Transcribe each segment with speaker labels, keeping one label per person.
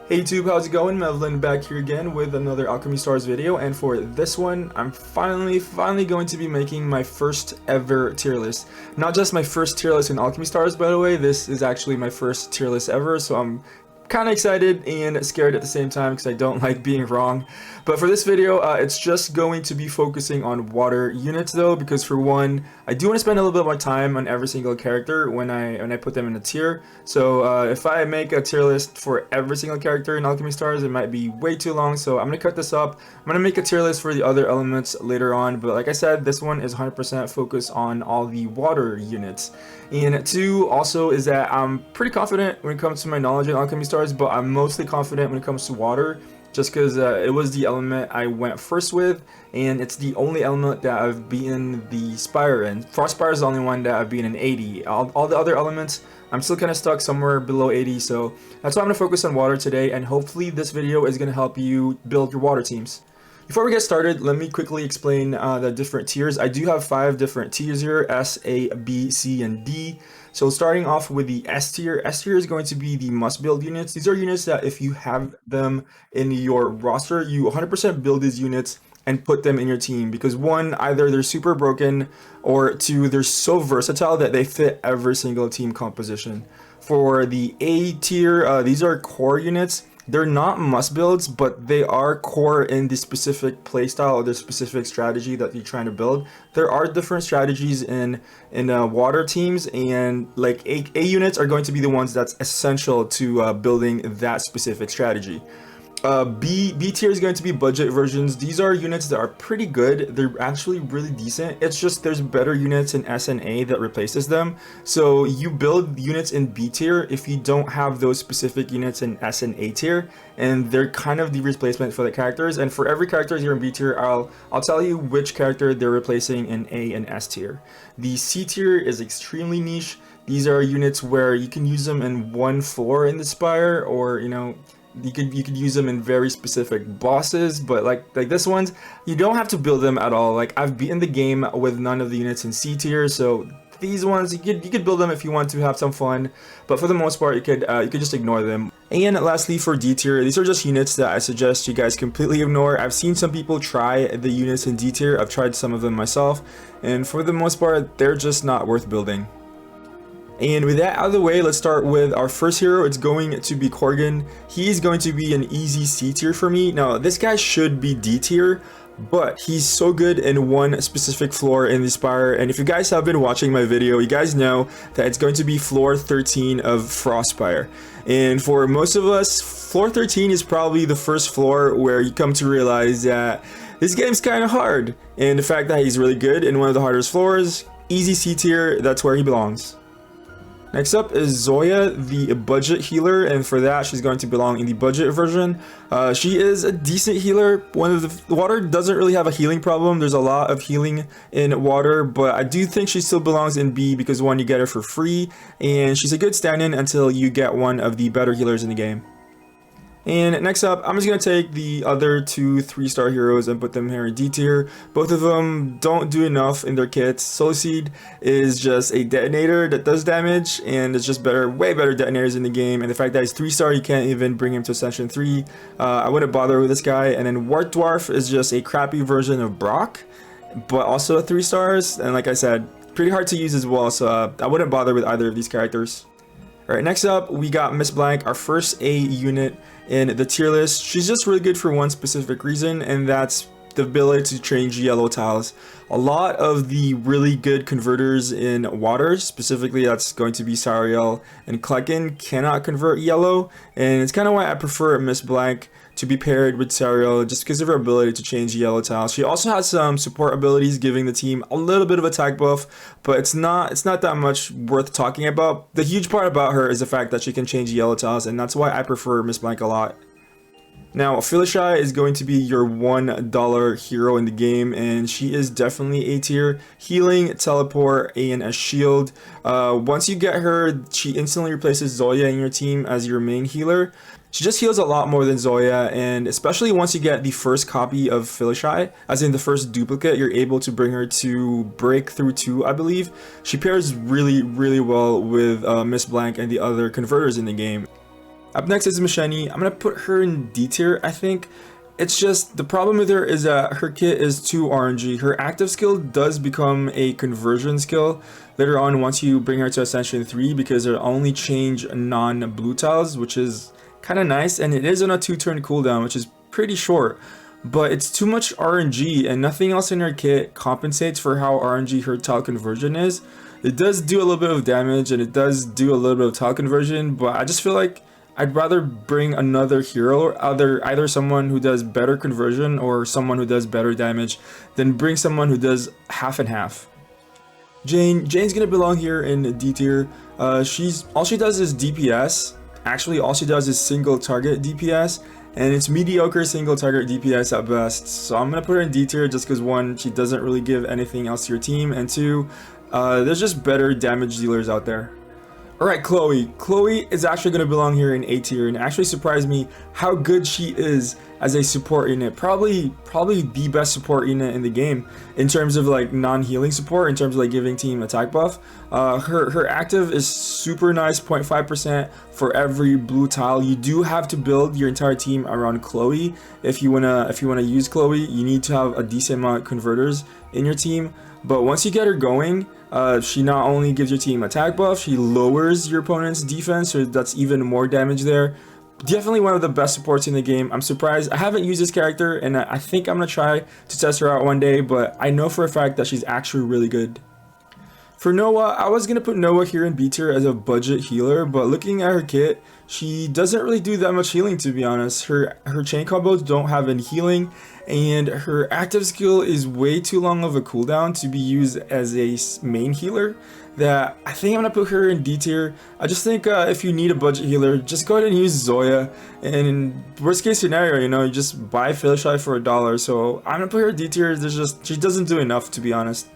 Speaker 1: Hey YouTube, how's it going? Mevlin back here again with another Alchemy Stars video, and for this one, I'm finally going to be making my first ever tier list. Not just my first tier list in Alchemy Stars, by the way, this is actually my first tier list ever, so I'm kind of excited and scared at the same time because I don't like being wrong. But for this video, it's just going to be focusing on water units though, because for one, I do want to spend a little bit more time on every single character when I put them in a tier. So if I make a tier list for every single character in Alchemy Stars, it might be way too long, so I'm going to cut this up. I'm going to make a tier list for the other elements later on, but like I said, this one is 100% focused on all the water units. And two also is that I'm pretty confident when it comes to my knowledge in Alchemy Stars, but I'm mostly confident when it comes to water, just because it was the element I went first with, and it's the only element that I've beaten the Spire in. Frost Spire is the only one that I've beaten in 80. All the other elements, I'm still kind of stuck somewhere below 80, so that's why I'm going to focus on water today, and hopefully this video is going to help you build your water teams. Before we get started, let me quickly explain the different tiers. I do have 5 different tiers here: S, A, B, C, and D. So starting off with the S tier is going to be the must build units. These are units that if you have them in your roster, you 100% build these units and put them in your team, because one, either they're super broken, or two, they're so versatile that they fit every single team composition. For the A tier, these are core units. They're not must builds, but they are core in the specific playstyle or the specific strategy that you're trying to build. There are different strategies in water teams, and like A units are going to be the ones that's essential to building that specific strategy. B tier is going to be budget versions. These are units that are pretty good. They're actually really decent. It's just there's better units in S and A that replaces them. So you build units in B tier if you don't have those specific units in S and A tier, and they're kind of the replacement for the characters. And for every character here in B tier, I'll tell you which character they're replacing in A and S tier. The C tier is extremely niche. These are units where you can use them in one floor in the Spire, or you could use them in very specific bosses, but like this ones, you don't have to build them at all. Like, I've beaten the game with none of the units in C tier, so these ones you could build them if you want to have some fun, but for the most part you could just ignore them. And lastly, for D tier, these are just units that I suggest you guys completely ignore. I've seen some people try the units in D tier. I've tried some of them myself, and for the most part they're just not worth building. And with that out of the way, let's start with our first hero. It's going to be Corgan. He's going to be an easy C tier for me. Now, this guy should be D tier, but he's so good in one specific floor in the Spire. And if you guys have been watching my video, you guys know that it's going to be floor 13 of Frost Spire. And for most of us, floor 13 is probably the first floor where you come to realize that this game's kind of hard. And the fact that he's really good in one of the hardest floors, easy C tier, that's where he belongs. Next up is Zoya, the budget healer, and for that she's going to belong in the budget version. She is a decent healer. The water doesn't really have a healing problem. There's a lot of healing in water, but I do think she still belongs in B because one, you get her for free, and she's a good stand-in until you get one of the better healers in the game. And next up, I'm just going to take the other 2 3-star heroes and put them here in D tier. Both of them don't do enough in their kits. Soul Seed is just a detonator that does damage, and it's just way better detonators in the game. And the fact that he's 3-star, you can't even bring him to Ascension 3. I wouldn't bother with this guy. And then Wart Dwarf is just a crappy version of Brock, but also a 3 stars. And like I said, pretty hard to use as well, so I wouldn't bother with either of these characters. Alright, next up we got Miss Blank, our first A unit in the tier list. She's just really good for one specific reason, and that's the ability to change yellow tiles. A lot of the really good converters in water, specifically that's going to be Zarya and Klucken, cannot convert yellow, and it's kind of why I prefer Miss Blank to be paired with Zarya, just because of her ability to change yellow tiles. She also has some support abilities, giving the team a little bit of attack buff, but it's not that much worth talking about. The huge part about her is the fact that she can change yellow tiles, and that's why I prefer Miss Blank a lot. Now, Phyllishai is going to be your $1 hero in the game, and she is definitely A tier. Healing, teleport, and a shield. Once you get her, she instantly replaces Zoya in your team as your main healer. She just heals a lot more than Zoya, and especially once you get the first copy of Phyllishai, as in the first duplicate, you're able to bring her to Breakthrough 2, I believe. She pairs really well with Miss Blank and the other converters in the game. Up next is Machene. I'm gonna put her in D tier, I think. It's just the problem with her is that her kit is too RNG. Her active skill does become a conversion skill later on once you bring her to Ascension 3 because it'll only change non-blue tiles, which is kind of nice, and it is on a 2-turn cooldown, which is pretty short. But it's too much RNG, and nothing else in her kit compensates for how RNG her tile conversion is. It does do a little bit of damage, and it does do a little bit of tile conversion, but I just feel like I'd rather bring another hero, or either someone who does better conversion or someone who does better damage, than bring someone who does half and half. Jane's gonna belong here in D tier. All she does is DPS. Actually, all she does is single target DPS, and it's mediocre single target DPS at best. So I'm gonna put her in D tier just because 1, she doesn't really give anything else to your team, and 2, there's just better damage dealers out there. Alright, Chloe. Chloe is actually going to belong here in A tier, and it actually surprised me how good she is as a support unit. Probably the best support unit in the game in terms of like non-healing support, in terms of like giving team attack buff. Her active is super nice, 0.5% for every blue tile. You do have to build your entire team around Chloe. If you wanna use Chloe, you need to have a decent amount of converters in your team. But once you get her going, she not only gives your team attack buff, she lowers your opponent's defense, so that's even more damage there. Definitely one of the best supports in the game. I'm surprised. I haven't used this character, and I think I'm going to try to test her out one day, but I know for a fact that she's actually really good. For Noah, I was going to put Noah here in B tier as a budget healer, but looking at her kit, she doesn't really do that much healing, to be honest. Her chain combos don't have any healing, and her active skill is way too long of a cooldown to be used as a main healer, that I think I'm going to put her in D tier. I just think if you need a budget healer, just go ahead and use Zoya, and in worst case scenario, you know, you just buy Phyllishai for $1. So I'm going to put her in D tier. She doesn't do enough, to be honest.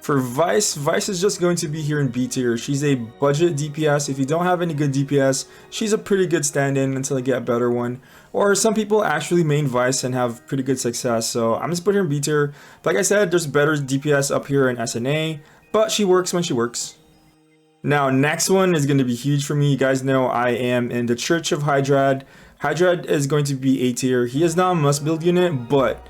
Speaker 1: For Vice is just going to be here in B tier. She's a budget DPS. If you don't have any good DPS, she's a pretty good stand-in until I get a better one. Or some people actually main Vice and have pretty good success, so I'm just putting her in B tier. Like I said, there's better DPS up here in SNA, but she works when she works. Now, next one is going to be huge for me. You guys know I am in the Church of Hydra. Hydra is going to be A tier. He is not a must-build unit, but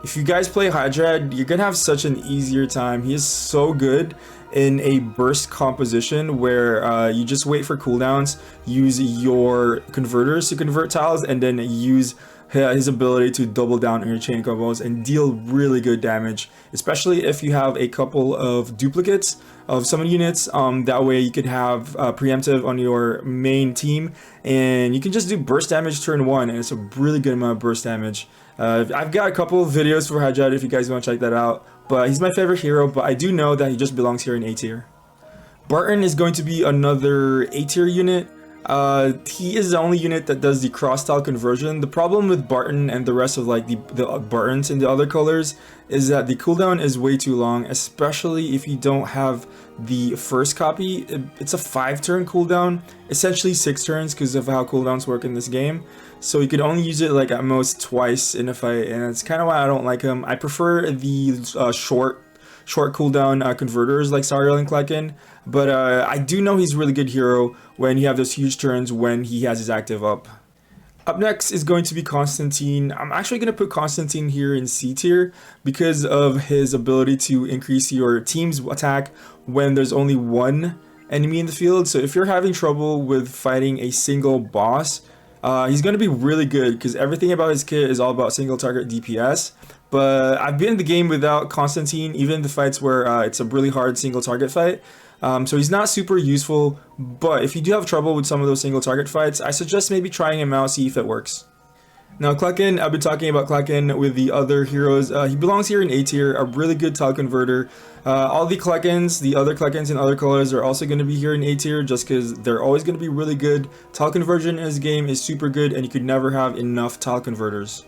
Speaker 1: if you guys play Hydra, you're gonna have such an easier time. He is so good in a burst composition where you just wait for cooldowns, use your converters to convert tiles, and then use his ability to double down on your chain combos and deal really good damage, especially if you have a couple of duplicates of summon units. That way you could have preemptive on your main team, and you can just do burst damage turn 1, and it's a really good amount of burst damage. I've got a couple of videos for Hydra if you guys want to check that out, but he's my favorite hero, but I do know that he just belongs here in A tier. Barton is going to be another A tier unit. He is the only unit that does the cross tile conversion. The problem with Barton and the rest of like the Bartons in the other colors is that the cooldown is way too long, especially if you don't have the first copy. It's a 5-turn cooldown, essentially 6 turns because of how cooldowns work in this game. So you could only use it like at most twice in a fight, and it's kind of why I don't like him. I prefer the short cooldown converters like Zarya and Klucken, but I do know he's a really good hero when you have those huge turns when he has his active up. Up next is going to be Constantine. I'm actually going to put Constantine here in C tier because of his ability to increase your team's attack when there's only one enemy in the field. So if you're having trouble with fighting a single boss, he's going to be really good because everything about his kit is all about single target DPS. But I've been in the game without Constantine, even in the fights where it's a really hard single target fight. So he's not super useful, but if you do have trouble with some of those single target fights, I suggest maybe trying him out, see if it works. Now Klucken, I've been talking about Klucken with the other heroes. He belongs here in A tier, a really good tile converter. All the Kluckens, the other Kluckens in other colors are also going to be here in A tier just because they're always going to be really good. Tile conversion in this game is super good, and you could never have enough tile converters.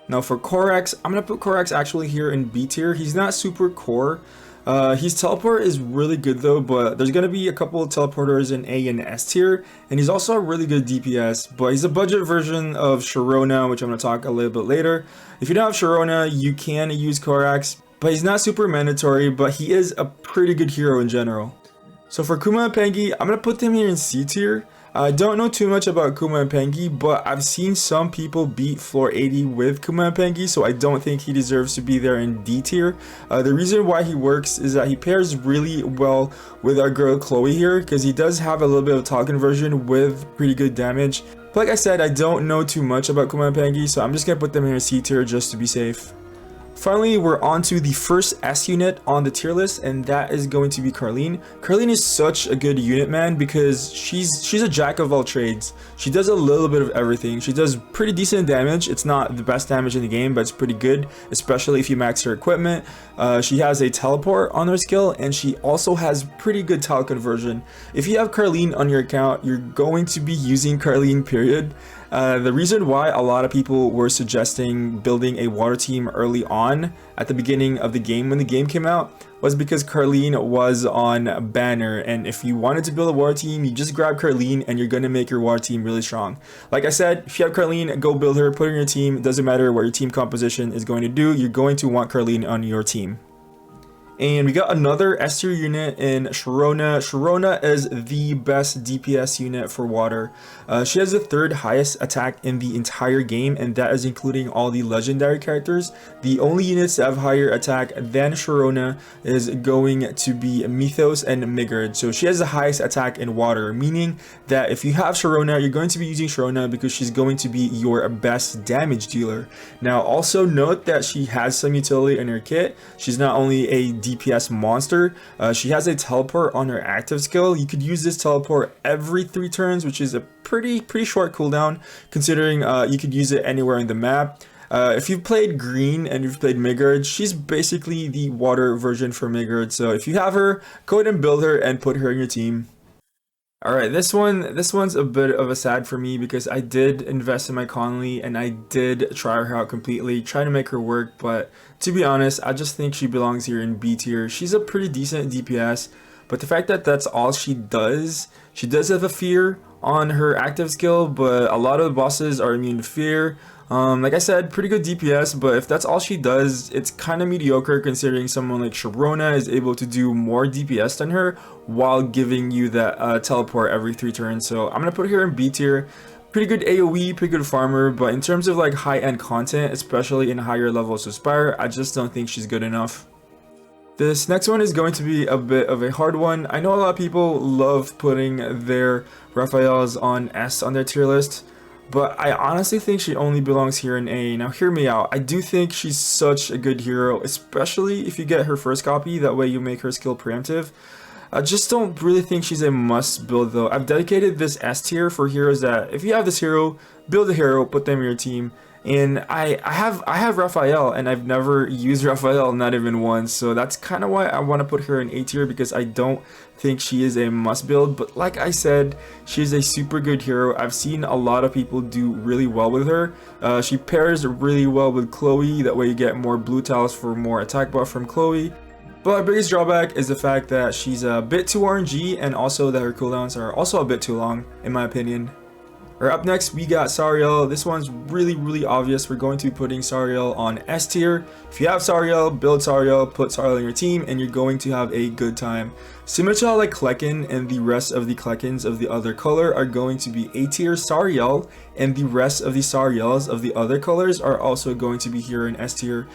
Speaker 1: Now for Corex, I'm going to put Corex actually here in B tier. He's not super core. His teleport is really good though, but there's going to be a couple of teleporters in A and S tier, and he's also a really good DPS, but he's a budget version of Sharona, which I'm going to talk a little bit later. If you don't have Sharona, you can use Corex, but he's not super mandatory, but he is a pretty good hero in general. So for Kuma and Peggy, I'm going to put them here in C tier. I don't know too much about Kuma and Peggy, but I've seen some people beat floor 80 with Kuma and Peggy, so I don't think he deserves to be there in D tier. The reason why he works is that he pairs really well with our girl Chloe here, because he does have a little bit of talk conversion with pretty good damage. But like I said, I don't know too much about Kuma and Peggy, so I'm just gonna put them in a C tier just to be safe. Finally, we're on to the first S unit on the tier list, and that is going to be Carlene. Carlene is such a good unit, man, because she's a jack of all trades. She does a little bit of everything. She does pretty decent damage. It's not the best damage in the game, but it's pretty good, especially if you max her equipment. She has a teleport on her skill, and she also has pretty good tile conversion. If you have Carlene on your account, you're going to be using Carlene, period. The reason why a lot of people were suggesting building a water team early on at the beginning of the game when the game came out was because Carlene was on banner, and if you wanted to build a water team, you just grab Carlene and you're going to make your water team really strong. Like I said, if you have Carlene, go build her, put her in your team. It doesn't matter what your team composition is going to do, you're going to want Carlene on your team. And we got another S tier unit in Sharona. Sharona is the best DPS unit for water. She has the third highest attack in the entire game, and that is including all the legendary characters. The only units that have higher attack than Sharona is going to be Mythos and Migard. So she has the highest attack in water, meaning that if you have Sharona, you're going to be using Sharona because she's going to be your best damage dealer. Now also note that she has some utility in her kit. She's not only a DPS monster, she has a teleport on her active skill. You could use this teleport every 3 turns, which is a pretty short cooldown considering you could use it anywhere in the map. If you've played Green and you've played Migard, she's basically the water version for Migard. So if you have her, go ahead and build her and put her in your team. Alright, this one's a bit of a sad for me because I did invest in my Conley and I did try her out completely, try to make her work, but to be honest, I just think she belongs here in B tier. She's a pretty decent DPS, but the fact that that's all she does have a fear on her active skill, but a lot of the bosses are immune to fear. Like I said, pretty good DPS, but if that's all she does, it's kind of mediocre considering someone like Sharona is able to do more DPS than her while giving you that teleport every 3 turns. So I'm gonna put her in B tier. Pretty good AoE, pretty good farmer, but in terms of like high-end content, especially in higher levels of Spire, I just don't think she's good enough. This next one is going to be a bit of a hard one. I know a lot of people love putting their Raphaels on S on their tier list, but I honestly think she only belongs here in A. Now hear me out, I do think she's such a good hero, especially if you get her first copy, that way you make her skill preemptive. I just don't really think she's a must build though. I've dedicated this S tier for heroes that if you have this hero, build a hero, put them in your team. And I have Raphael and I've never used Raphael, not even once, so that's kind of why I want to put her in A tier, because I don't think she is a must build. But like I said, she's a super good hero. I've seen a lot of people do really well with her. She pairs really well with Chloe, that way you get more blue tiles for more attack buff from Chloe. But our biggest drawback is the fact that she's a bit too RNG, and also that her cooldowns are also a bit too long, in my opinion. Up next, we got Zarya. This one's really obvious. We're going to be putting Zarya on S tier. If you have Zarya, build Zarya, put Zarya in your team, and you're going to have a good time. Similar to how like Klucken and the rest of the Kluckens of the other color are going to be A tier, Zarya and the rest of the Zaryas of the other colors are also going to be here in S tier.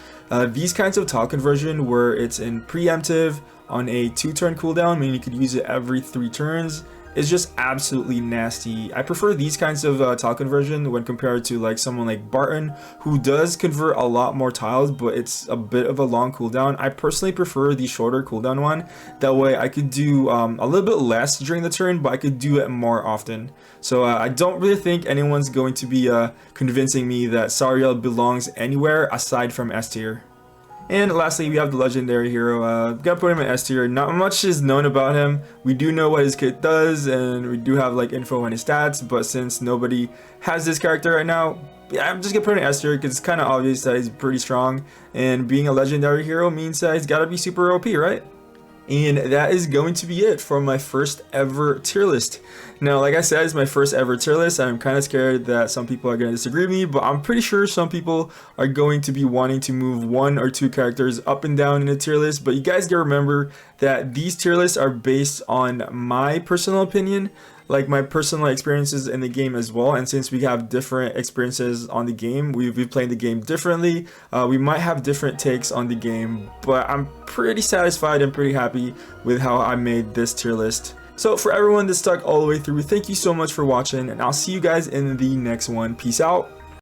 Speaker 1: These kinds of tile conversion where it's in preemptive on a 2-turn cooldown, meaning you could use it every 3 turns, is just absolutely nasty. I prefer these kinds of tile conversion when compared to like someone like Barton, who does convert a lot more tiles, but it's a bit of a long cooldown. I personally prefer the shorter cooldown one. That way I could do a little bit less during the turn, but I could do it more often. So I don't really think anyone's going to be convincing me that Zarya belongs anywhere aside from S tier. And lastly, we have the legendary hero. Gotta put him in S tier. Not much is known about him. We do know what his kit does, and we do have like info on his stats, but since nobody has this character right now, yeah, I'm just gonna put him in S tier because it's kind of obvious that he's pretty strong, and being a legendary hero means that he's gotta be super OP, right? And that is going to be it for my first ever tier list. Now, like I said, it's my first ever tier list. I'm kind of scared that some people are going to disagree with me, but I'm pretty sure some people are going to be wanting to move 1 or 2 characters up and down in a tier list. But you guys gotta remember that these tier lists are based on my personal opinion. like my personal experiences in the game as well. And since we have different experiences on the game, we've played the game differently. We might have different takes on the game, but I'm pretty satisfied and pretty happy with how I made this tier list. So for everyone that stuck all the way through, thank you so much for watching, and I'll see you guys in the next one. Peace out.